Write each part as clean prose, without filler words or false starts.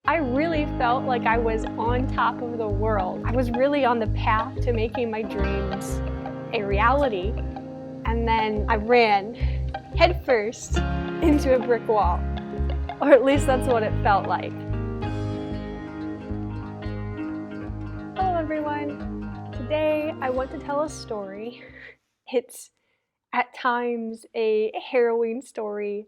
I really felt like I was on top of the world. I was really on the path to making my dreams a reality. And then I ran headfirst into a brick wall. Or at least that's what it felt like. Hello everyone. Today I want to tell a story. It's at times a harrowing story,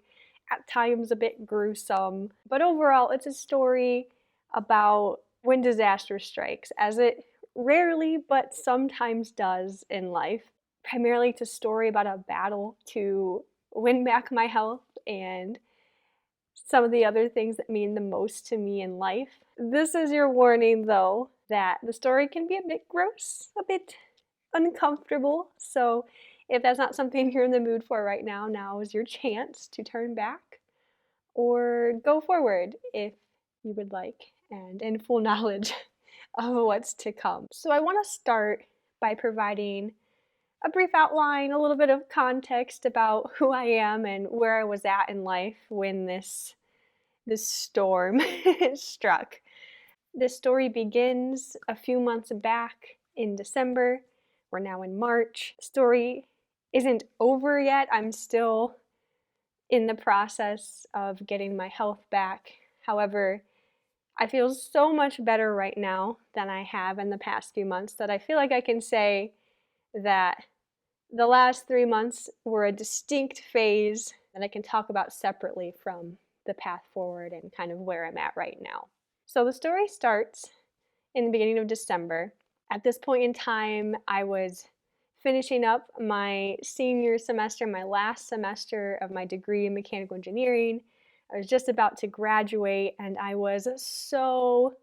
at times a bit gruesome, but overall it's a story about when disaster strikes, as it rarely but sometimes does in life. Primarily it's a story about a battle to win back my health and some of the other things that mean the most to me in life. This is your warning though, that the story can be a bit gross, a bit uncomfortable, so if that's not something you're in the mood for right now, now is your chance to turn back or go forward if you would like, and in full knowledge of what's to come. So I want to start by providing a brief outline, a little bit of context about who I am and where I was at in life when this storm struck. This story begins a few months back in December. We're now in March. The story isn't over yet. I'm still in the process of getting my health back. However, I feel so much better right now than I have in the past few months that I feel like I can say that the last 3 months were a distinct phase that I can talk about separately from the path forward and kind of where I'm at right now. So the story starts in the beginning of December. At this point in time, I was finishing up my senior semester, my last semester of my degree in mechanical engineering. I was just about to graduate and I was so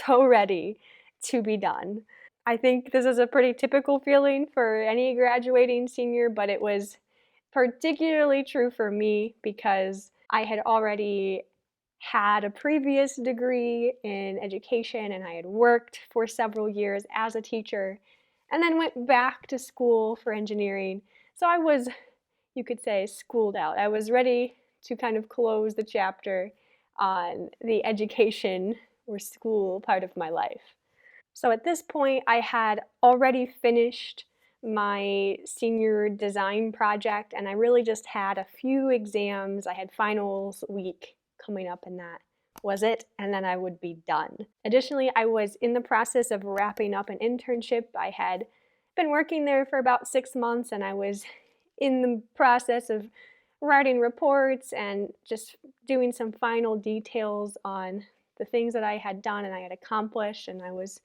ready to be done. I think this is a pretty typical feeling for any graduating senior, but it was particularly true for me because I had already had a previous degree in education and I had worked for several years as a teacher and then went back to school for engineering. So I was, you could say, schooled out. I was ready to kind of close the chapter on the education or school part of my life. So at this point, I had already finished my senior design project and I really just had a few exams. I had finals week coming up and that was it, and then I would be done. Additionally, I was in the process of wrapping up an internship. I had been working there for about 6 months and I was in the process of writing reports and just doing some final details on the things that I had done and I had accomplished, and I was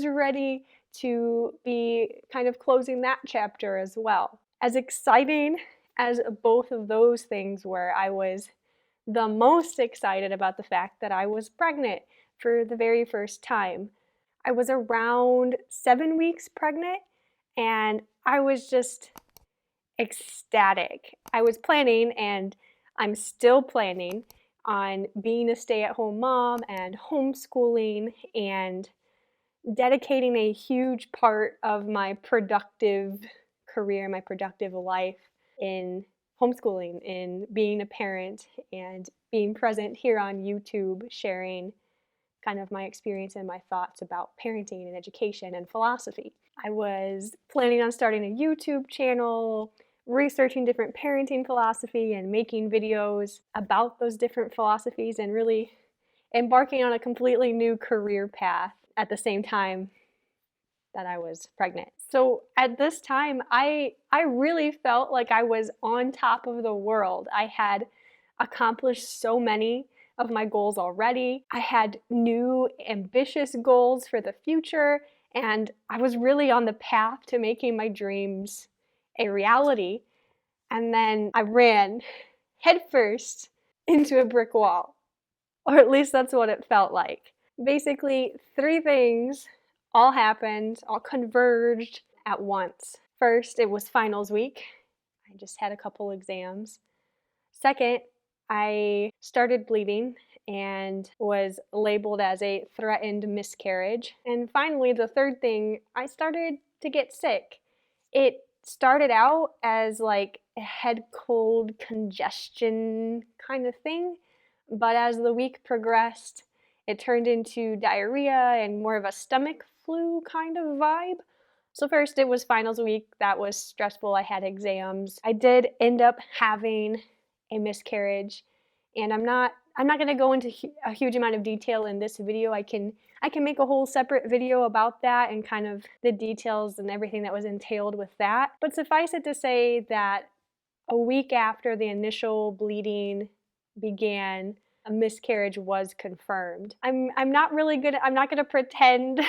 ready to be kind of closing that chapter as well. As exciting as both of those things were, I was the most excited about the fact that I was pregnant for the very first time. I was around 7 weeks pregnant and I was just ecstatic. I was planning, and I'm still planning, on being a stay-at-home mom and homeschooling and dedicating a huge part of my productive career, my productive life in homeschooling, in being a parent and being present here on YouTube, sharing kind of my experience and my thoughts about parenting and education and philosophy. I was planning on starting a YouTube channel, researching different parenting philosophy and making videos about those different philosophies and really embarking on a completely new career path at the same time that I was pregnant. So at this time, I really felt like I was on top of the world. I had accomplished so many of my goals already. I had new ambitious goals for the future, and I was really on the path to making my dreams a reality. And then I ran headfirst into a brick wall, or at least that's what it felt like. Basically, 3 things all happened, all converged at once. First, it was finals week. I just had a couple exams. Second, I started bleeding and was labeled as a threatened miscarriage. And finally, the third thing, I started to get sick. It started out as like a head cold congestion kind of thing, but as the week progressed, it turned into diarrhea and more of a stomach flu kind of vibe. So first it was finals week. That was stressful. I had exams. I did end up having a miscarriage, and I'm not going to go into a huge amount of detail in this video. I can make a whole separate video about that and kind of the details and everything that was entailed with that. But suffice it to say that a week after the initial bleeding began, a miscarriage was confirmed. I'm not going to pretend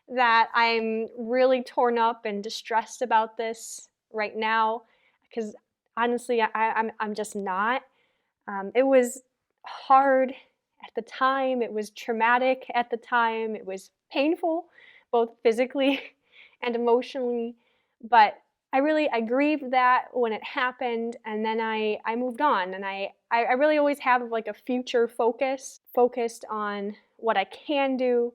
that I'm really torn up and distressed about this right now, because honestly, I'm just not. It was hard at the time. It was traumatic at the time. It was painful, both physically and emotionally. But I grieved that when it happened, and then I moved on. And I really always have like a future focused on what I can do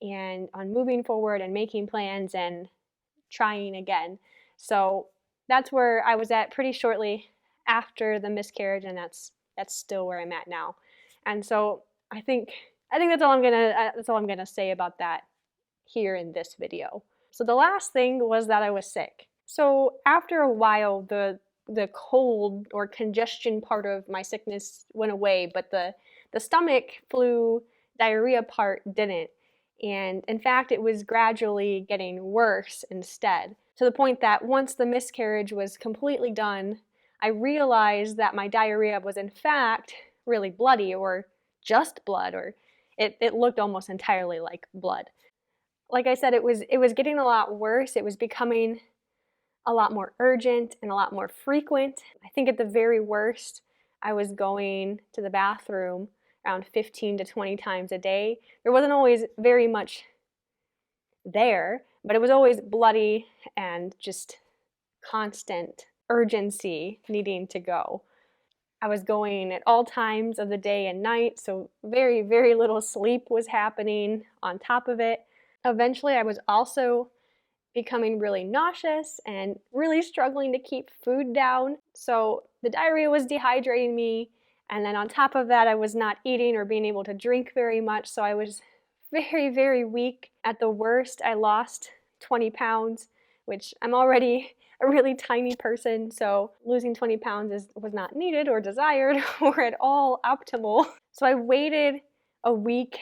and on moving forward and making plans and trying again. So that's where I was at pretty shortly after the miscarriage, and that's still where I'm at now. And so I think that's all I'm gonna say about that here in this video. So the last thing was that I was sick. So after a while, the cold or congestion part of my sickness went away, but the stomach flu diarrhea part didn't. And in fact, it was gradually getting worse instead, to the point that once the miscarriage was completely done, I realized that my diarrhea was in fact really bloody, or just blood, or it looked almost entirely like blood. Like I said, it was getting a lot worse. It was becoming a lot more urgent and a lot more frequent. I think at the very worst, I was going to the bathroom around 15 to 20 times a day. There wasn't always very much there, but it was always bloody and just constant urgency needing to go. I was going at all times of the day and night, so very, very little sleep was happening on top of it. Eventually, I was also becoming really nauseous and really struggling to keep food down. So the diarrhea was dehydrating me, and then on top of that, I was not eating or being able to drink very much, so I was very, very weak. At the worst, I lost 20 pounds, which I'm already a really tiny person, so losing 20 pounds was not needed or desired or at all optimal. So I waited a week,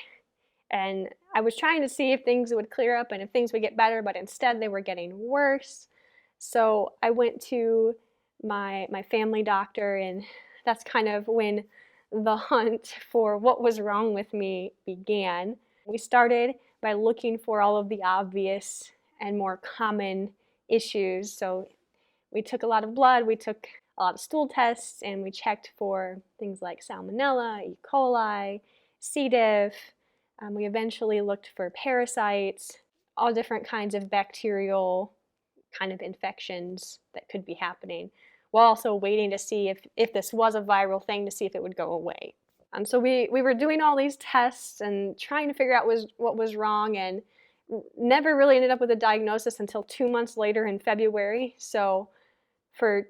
and I was trying to see if things would clear up and if things would get better, but instead they were getting worse. So I went to my family doctor, and that's kind of when the hunt for what was wrong with me began. We started by looking for all of the obvious and more common issues. So we took a lot of blood, we took a lot of stool tests, and we checked for things like Salmonella, E. coli, C. diff. We eventually looked for parasites, all different kinds of bacterial kind of infections that could be happening, while also waiting to see if this was a viral thing, to see if it would go away. So we were doing all these tests and trying to figure out what was wrong, and never really ended up with a diagnosis until 2 months later in February. So for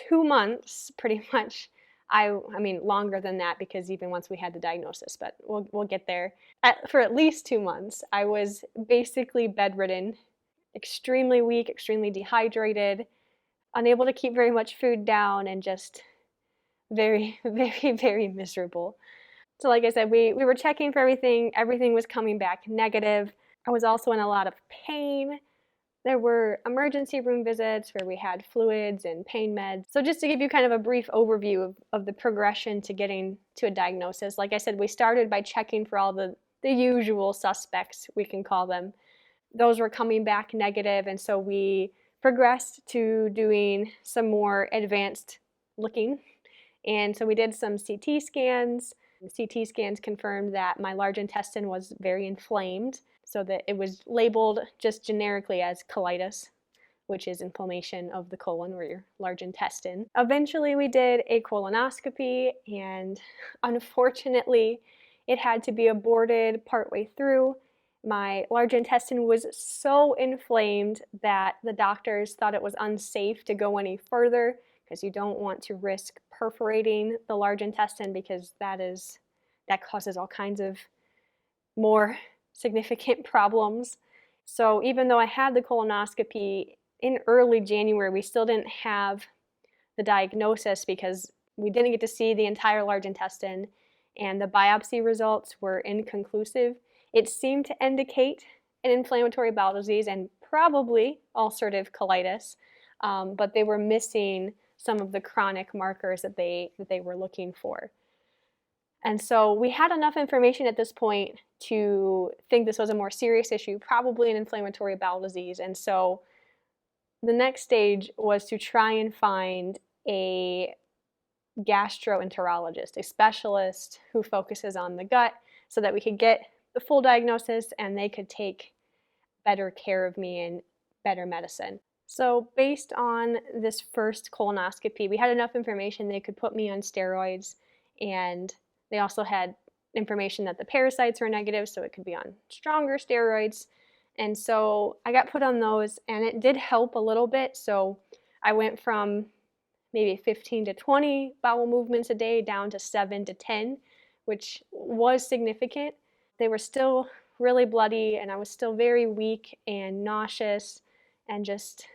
2 months, pretty much, I mean longer than that, because even once we had the diagnosis, but we'll get there. For at least 2 months, I was basically bedridden, extremely weak, extremely dehydrated, unable to keep very much food down, and just very, very, very miserable. So like I said, we were checking for everything. Everything was coming back negative. I was also in a lot of pain. There were emergency room visits where we had fluids and pain meds. So just to give you kind of a brief overview of the progression to getting to a diagnosis, like I said, we started by checking for all the usual suspects, we can call them. Those were coming back negative, and so we progressed to doing some more advanced looking. And so we did some CT scans. The CT scans confirmed that my large intestine was very inflamed, so that it was labeled just generically as colitis, which is inflammation of the colon or your large intestine. Eventually we did a colonoscopy, and unfortunately it had to be aborted partway through. My large intestine was so inflamed that the doctors thought it was unsafe to go any further, because you don't want to risk perforating the large intestine, because that causes all kinds of more significant problems. So even though I had the colonoscopy in early January, we still didn't have the diagnosis because we didn't get to see the entire large intestine, and the biopsy results were inconclusive. It seemed to indicate an inflammatory bowel disease and probably ulcerative colitis, but they were missing some of the chronic markers that they were looking for. And so we had enough information at this point to think this was a more serious issue, probably an inflammatory bowel disease. And so the next stage was to try and find a gastroenterologist, a specialist who focuses on the gut, so that we could get the full diagnosis and they could take better care of me and better medicine. So based on this first colonoscopy, we had enough information they could put me on steroids, and they also had information that the parasites were negative, so it could be on stronger steroids. And so I got put on those, and it did help a little bit. So I went from maybe 15 to 20 bowel movements a day down to 7 to 10, which was significant. They were still really bloody, and I was still very weak and nauseous and just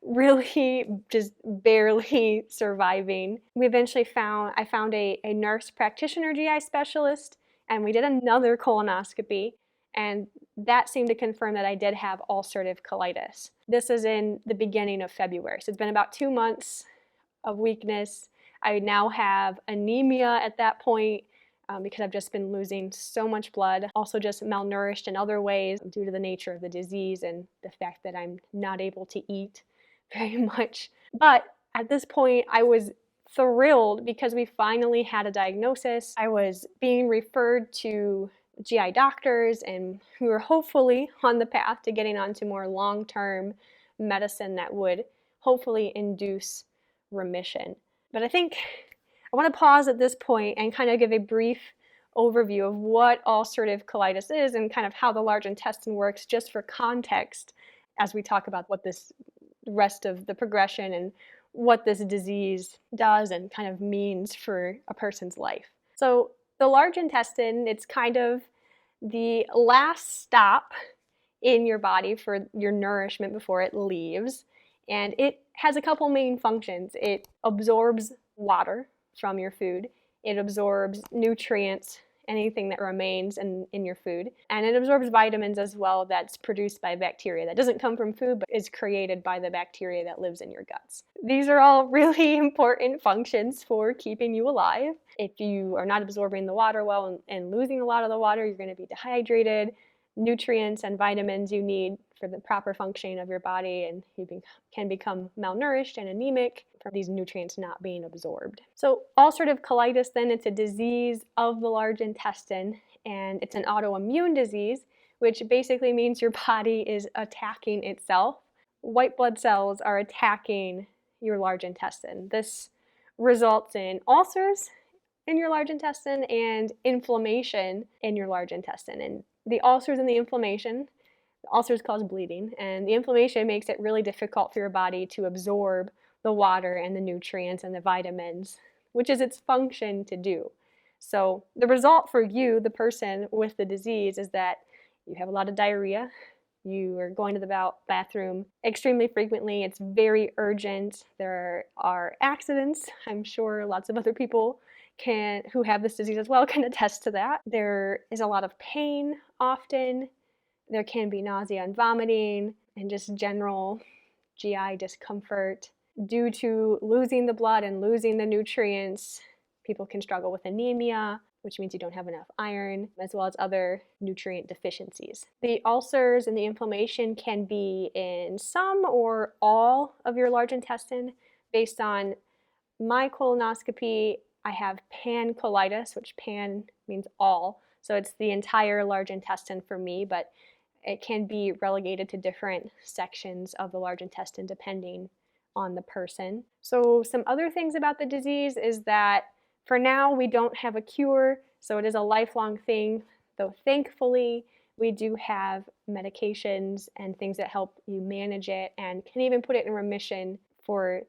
really just barely surviving. We eventually found a nurse practitioner GI specialist, and we did another colonoscopy, and that seemed to confirm that I did have ulcerative colitis. This is in the beginning of February, so it's been about 2 months of weakness. I now have anemia at that point because I've just been losing so much blood. Also just malnourished in other ways due to the nature of the disease and the fact that I'm not able to eat very much. But at this point, I was thrilled because we finally had a diagnosis. I was being referred to GI doctors, and we were hopefully on the path to getting onto more long-term medicine that would hopefully induce remission. But I think I want to pause at this point and kind of give a brief overview of what ulcerative colitis is and kind of how the large intestine works, just for context, as we talk about what this rest of the progression and what this disease does and kind of means for a person's life. So the large intestine, it's kind of the last stop in your body for your nourishment before it leaves. And it has a couple main functions. It absorbs water from your food. It absorbs nutrients, anything that remains in your food. And it absorbs vitamins as well that's produced by bacteria. That doesn't come from food, but is created by the bacteria that lives in your guts. These are all really important functions for keeping you alive. If you are not absorbing the water well and losing a lot of the water, you're going to be dehydrated. Nutrients and vitamins you need for the proper functioning of your body, and you can become malnourished and anemic from these nutrients not being absorbed. So ulcerative colitis, then, it's a disease of the large intestine, and it's an autoimmune disease, which basically means your body is attacking itself. White blood cells are attacking your large intestine. This results in ulcers in your large intestine and inflammation in your large intestine. And the ulcers and the inflammation, the ulcers cause bleeding, and the inflammation makes it really difficult for your body to absorb the water and the nutrients and the vitamins, which is its function to do. So the result for you, the person with the disease, is that you have a lot of diarrhea. You are going to the bathroom extremely frequently. It's very urgent. There are accidents. I'm sure lots of other people who have this disease as well can attest to that. There is a lot of pain often. There can be nausea and vomiting and just general GI discomfort. Due to losing the blood and losing the nutrients, people can struggle with anemia, which means you don't have enough iron, as well as other nutrient deficiencies. The ulcers and the inflammation can be in some or all of your large intestine. Based on my colonoscopy, I have pancolitis, which pan means all. So it's the entire large intestine for me, but it can be relegated to different sections of the large intestine depending on the person. So some other things about the disease is that for now we don't have a cure, so it is a lifelong thing, though thankfully we do have medications and things that help you manage it and can even put it in remission for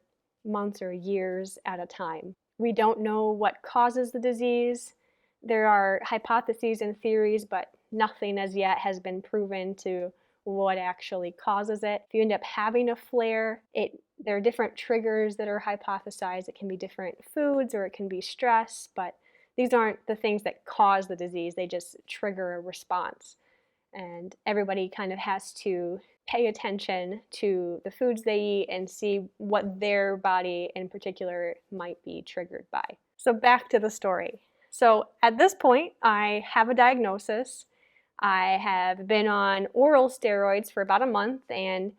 months or years at a time. We don't know what causes the disease. There are hypotheses and theories, but nothing as yet has been proven to what actually causes it. If you end up having a flare, there are different triggers that are hypothesized. It can be different foods or it can be stress, but these aren't the things that cause the disease. They just trigger a response. And everybody kind of has to pay attention to the foods they eat and see what their body in particular might be triggered by. So back to the story. So at this point, I have a diagnosis. I have been on oral steroids for about a month, and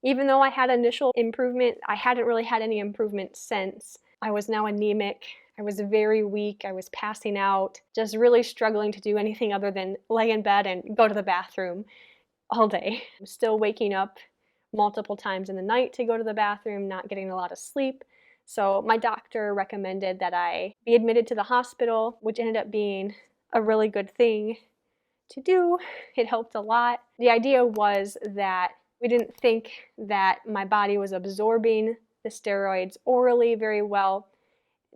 even though I had initial improvement, I hadn't really had any improvement since. I was now anemic. I was very weak. I was passing out, just really struggling to do anything other than lay in bed and go to the bathroom all day. I'm still waking up multiple times in the night to go to the bathroom, not getting a lot of sleep. So my doctor recommended that I be admitted to the hospital, which ended up being a really good thing to do. It helped a lot. The idea was that we didn't think that my body was absorbing the steroids orally very well.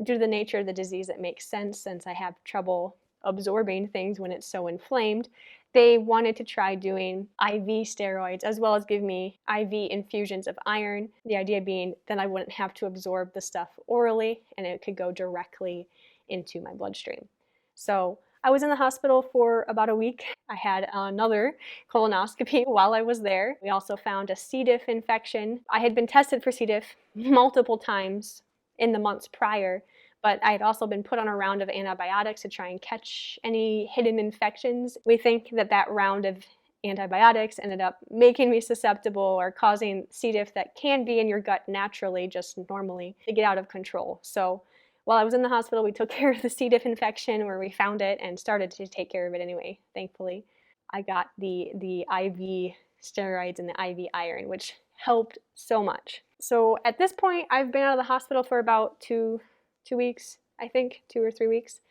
Due to the nature of the disease, it makes sense since I have trouble absorbing things when it's so inflamed. They wanted to try doing IV steroids as well as give me IV infusions of iron. The idea being that I wouldn't have to absorb the stuff orally and it could go directly into my bloodstream. So I was in the hospital for about a week. I had another colonoscopy while I was there. We also found a C. diff infection. I had been tested for C. diff multiple times in the months prior, but I had also been put on a round of antibiotics to try and catch any hidden infections. We think that that round of antibiotics ended up making me susceptible or causing C. diff that can be in your gut naturally, just normally, to get out of control. So while I was in the hospital, we took care of the C. diff infection where we found it and started to take care of it anyway, thankfully. I got the IV steroids and the IV iron, which helped so much. So at this point, I've been out of the hospital for about two weeks, I think, 2 or 3 weeks,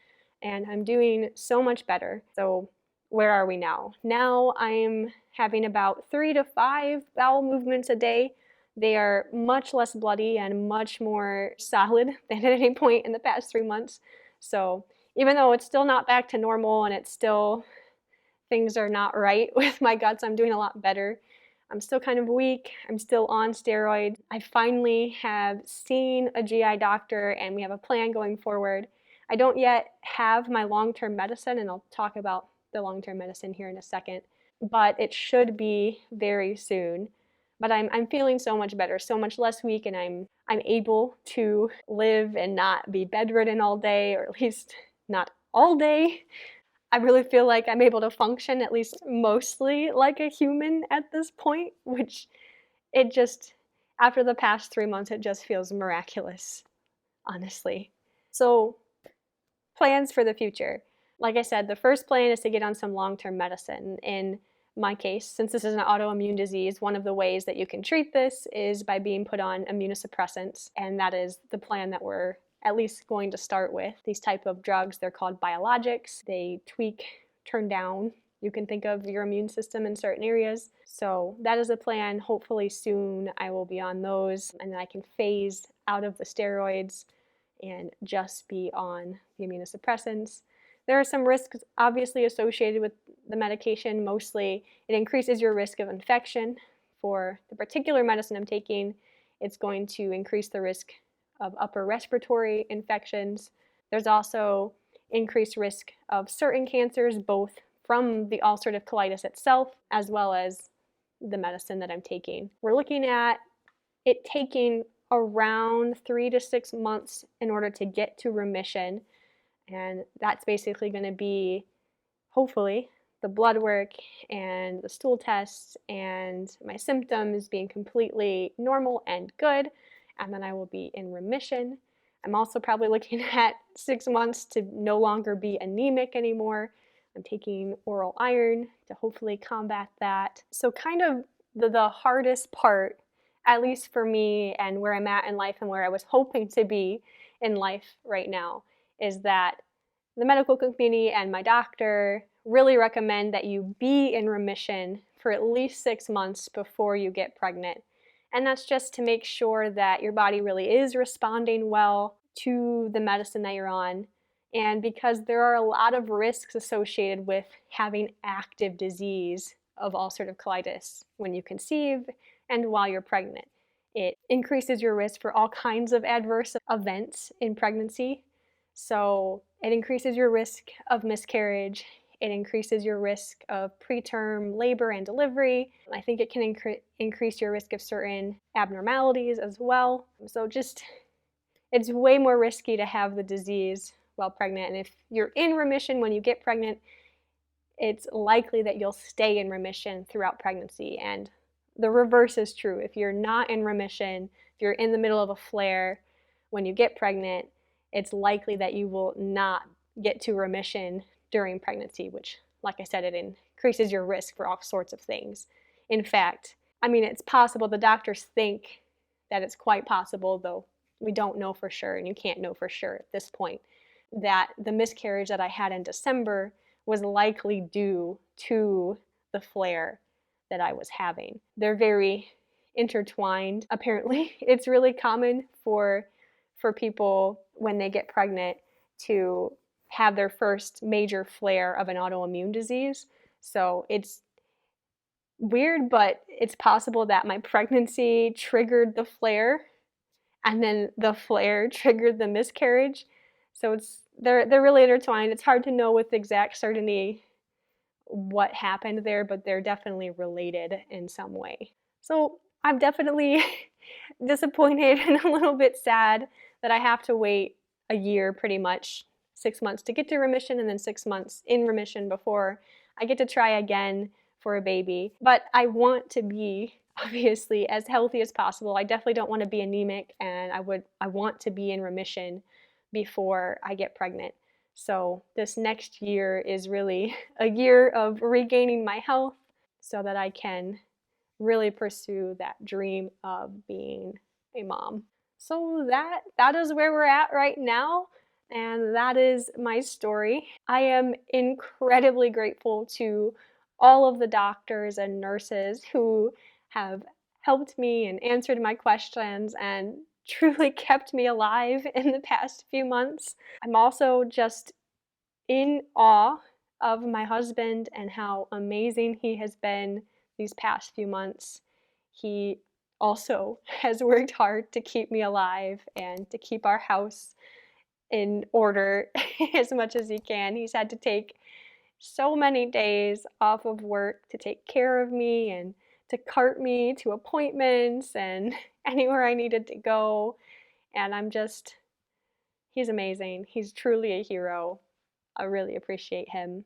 and I'm doing so much better. So where are we now? Now I'm having about 3 to 5 bowel movements a day. They are much less bloody and much more solid than at any point in the past 3 months. So even though it's still not back to normal and it's still, things are not right with my guts, I'm doing a lot better. I'm still kind of weak. I'm still on steroids. I finally have seen a GI doctor and we have a plan going forward. I don't yet have my long-term medicine, and I'll talk about the long-term medicine here in a second, but it should be very soon. But I'm feeling so much better, so much less weak, and I'm able to live and not be bedridden all day, or at least not all day. I really feel like I'm able to function at least mostly like a human at this point, which it just, after the past 3 months, it just feels miraculous, honestly. So, plans for the future. Like I said, the first plan is to get on some long-term medicine. In my case, since this is an autoimmune disease, one of the ways that you can treat this is by being put on immunosuppressants, and that is the plan that we're at least going to start with. These type of drugs, they're called biologics. They tweak, turn down, you can think of your immune system in certain areas. So that is a plan. Hopefully soon I will be on those, and then I can phase out of the steroids and just be on the immunosuppressants. There are some risks obviously associated with the medication. Mostly it increases your risk of infection. For the particular medicine I'm taking, it's going to increase the risk of upper respiratory infections. There's also increased risk of certain cancers, both from the ulcerative colitis itself as well as the medicine that I'm taking. We're looking at it taking around 3 to 6 months in order to get to remission, and that's basically going to be, hopefully, the blood work and the stool tests and my symptoms being completely normal and good, and then I will be in remission. I'm also probably looking at 6 months to no longer be anemic anymore. I'm taking oral iron to hopefully combat that. So kind of the hardest part, at least for me and where I'm at in life and where I was hoping to be in life right now, is that the medical community and my doctor really recommend that you be in remission for at least 6 months before you get pregnant. And that's just to make sure that your body really is responding well to the medicine that you're on. And because there are a lot of risks associated with having active disease of ulcerative colitis when you conceive and while you're pregnant. It increases your risk for all kinds of adverse events in pregnancy. So it increases your risk of miscarriage. It increases your risk of preterm labor and delivery. I think it can increase your risk of certain abnormalities as well. So it's way more risky to have the disease while pregnant. And if you're in remission when you get pregnant, it's likely that you'll stay in remission throughout pregnancy. And the reverse is true. If you're not in remission, if you're in the middle of a flare when you get pregnant, it's likely that you will not get to remission during pregnancy, which, like I said, it increases your risk for all sorts of things. In fact, it's possible. The doctors think that it's quite possible, though we don't know for sure, and you can't know for sure at this point, that the miscarriage that I had in December was likely due to the flare that I was having. They're very intertwined, apparently. It's really common for people when they get pregnant to have their first major flare of an autoimmune disease. So it's weird, but it's possible that my pregnancy triggered the flare, and then the flare triggered the miscarriage. So they're really intertwined. It's hard to know with exact certainty what happened there, but they're definitely related in some way. So I'm definitely disappointed and a little bit sad that I have to wait a year, pretty much 6 months to get to remission, and then 6 months in remission before I get to try again for a baby. But I want to be obviously as healthy as possible. I definitely don't want to be anemic, and I want to be in remission before I get pregnant. So this next year is really a year of regaining my health so that I can really pursue that dream of being a mom. So that is where we're at right now, and that is my story. I am incredibly grateful to all of the doctors and nurses who have helped me and answered my questions and truly kept me alive in the past few months. I'm also just in awe of my husband and how amazing he has been these past few months. He also has worked hard to keep me alive and to keep our house in order as much as he can. He's had to take so many days off of work to take care of me and to cart me to appointments and anywhere I needed to go. And he's amazing. He's truly a hero. I really appreciate him.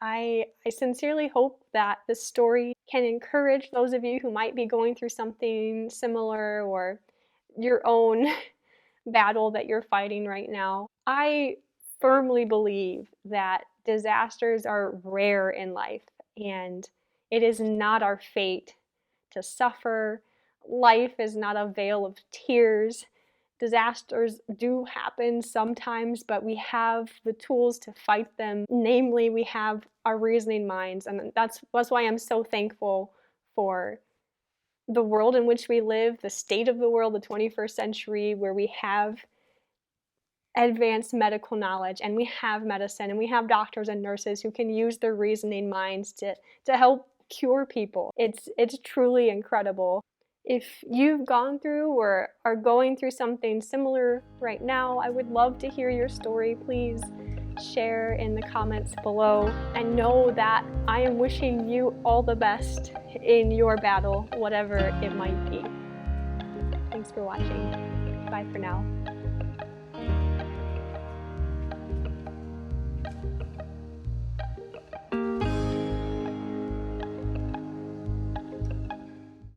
I sincerely hope that this story can encourage those of you who might be going through something similar or your own battle that you're fighting right now. I firmly believe that disasters are rare in life, and it is not our fate to suffer. Life is not a vale of tears. Disasters do happen sometimes, but we have the tools to fight them. Namely, we have our reasoning minds, and that's why I'm so thankful for the world in which we live, the state of the world, the 21st century, where we have advanced medical knowledge and we have medicine and we have doctors and nurses who can use their reasoning minds to help cure people. It's truly incredible. If you've gone through or are going through something similar right now, I would love to hear your story. Please share in the comments below, and know that I am wishing you all the best in your battle, whatever it might be. Thanks for watching. Bye for now.